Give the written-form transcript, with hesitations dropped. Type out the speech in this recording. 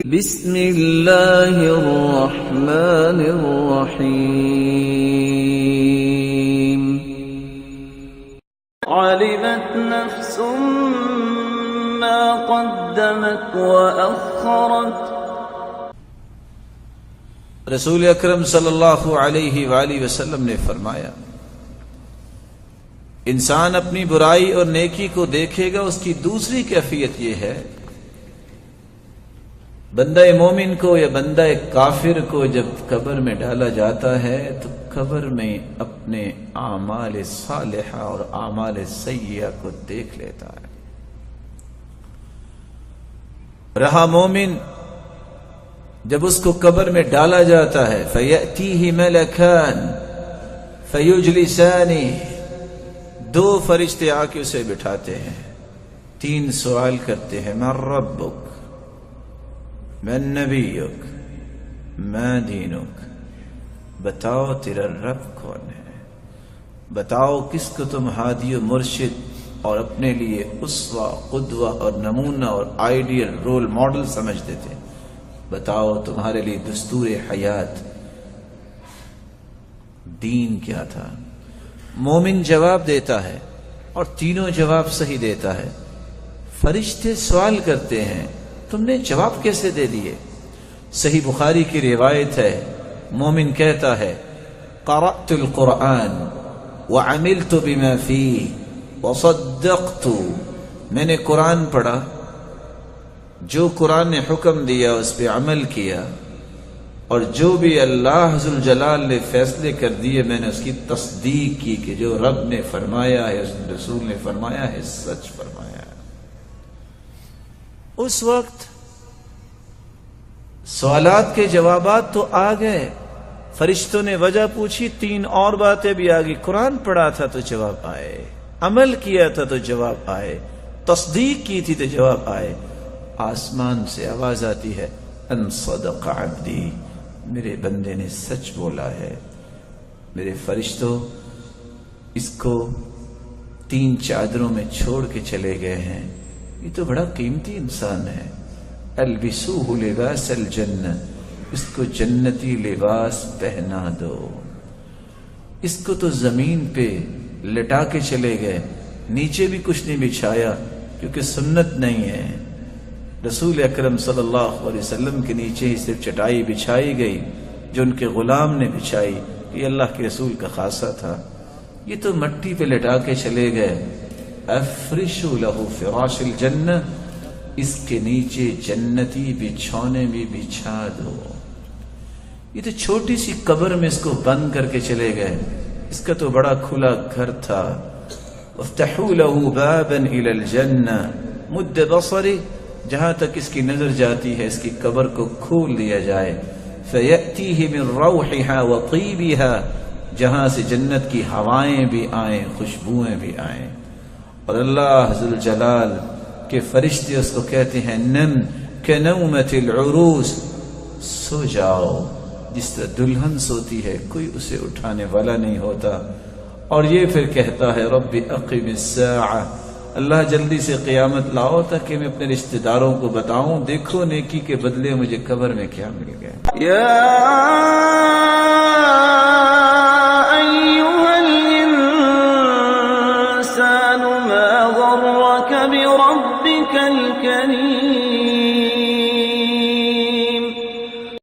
بسم اللہ الرحمن الرحیم علمت نفس ما قدمت وأخرت۔ رسول اکرم صلی اللہ علیہ وآلہ وسلم نے فرمایا، انسان اپنی برائی اور نیکی کو دیکھے گا، اس کی دوسری کیفیت یہ ہے، بندہ مومن کو یا بندہ کافر کو جب قبر میں ڈالا جاتا ہے تو قبر میں اپنے اعمال صالحہ اور اعمال سیئہ کو دیکھ لیتا ہے۔ رہا مومن، جب اس کو قبر میں ڈالا جاتا ہے فَيَأْتِيهِ مَلَكَانِ فَيُجْلِسَانِهِ، دو فرشتے آ کے اسے بٹھاتے ہیں، تین سوال کرتے ہیں، مَن رَبُّكَ، مَن نَبِيُّكَ، مَا دِينُكَ، بتاؤ تیرا رب کون ہے، بتاؤ کس کو تم ہادی و مرشد اور اپنے لیے اسوہ، قدوہ اور نمونہ اور آئیڈیل رول ماڈل سمجھتے تھے، بتاؤ تمہارے لیے دستور حیات دین کیا تھا۔ مومن جواب دیتا ہے اور تینوں جواب صحیح دیتا ہے۔ فرشتے سوال کرتے ہیں، تم نے جواب کیسے دے دیے؟ صحیح بخاری کی روایت ہے، مومن کہتا ہے، قرأت القرآن وعملت بما فيه وصدقت، میں نے قرآن پڑھا، جو قرآن نے حکم دیا اس پہ عمل کیا، اور جو بھی اللہ ذوالجلال نے فیصلے کر دیے میں نے اس کی تصدیق کی کہ جو رب نے فرمایا ہے، اس رسول نے فرمایا ہے، سچ فرمایا ہے۔ اس وقت سوالات کے جوابات تو آ گئے، فرشتوں نے وجہ پوچھی، تین اور باتیں بھی آ گئی، قرآن پڑھا تھا تو جواب آئے، عمل کیا تھا تو جواب آئے، تصدیق کی تھی تو جواب آئے۔ آسمان سے آواز آتی ہے، ان صدق عبدی، میرے بندے نے سچ بولا ہے۔ میرے فرشتوں اس کو تین چادروں میں چھوڑ کے چلے گئے ہیں، یہ تو بڑا قیمتی انسان ہے۔ البسوہ لباس الجنہ، اس کو جنتی لباس پہنا دو۔ اس کو تو زمین پہ لٹا کے چلے گئے، نیچے بھی کچھ نہیں بچھایا کیونکہ سنت نہیں ہے۔ رسول اکرم صلی اللہ علیہ وسلم کے نیچے ہی صرف چٹائی بچھائی گئی جو ان کے غلام نے بچھائی، یہ اللہ کے رسول کا خاصہ تھا۔ یہ تو مٹی پہ لٹا کے چلے گئے۔ افرشوا لہ فراش الجنہ، اس کے نیچے جنتی بچھونے بھی بچھا دو۔ یہ تو چھوٹی سی قبر میں اس کو بند کر کے چلے گئے، اس کا تو بڑا کھلا گھر تھا۔ افتحوا لہ بابا الی الجنہ، مد بصری، جہاں تک اس کی نظر جاتی ہے اس کی قبر کو کھول دیا جائے۔ فَيَأْتِيهِ مِن رَوْحِهَا وَطِيبِهَا، جہاں سے جنت کی ہوائیں بھی آئیں، خوشبوئیں بھی آئیں، اور اللہ ذوالجلال کے فرشتے اس کو کہتے ہیں، نم كنومة العروس، سو جاؤ جس طرح دلہن سوتی ہے، کوئی اسے اٹھانے والا نہیں ہوتا۔ اور یہ پھر کہتا ہے، رب اقم الساعة، اللہ جلدی سے قیامت لاؤ تاکہ میں اپنے رشتہ داروں کو بتاؤں، دیکھو نیکی کے بدلے مجھے قبر میں کیا مل گیا۔ یا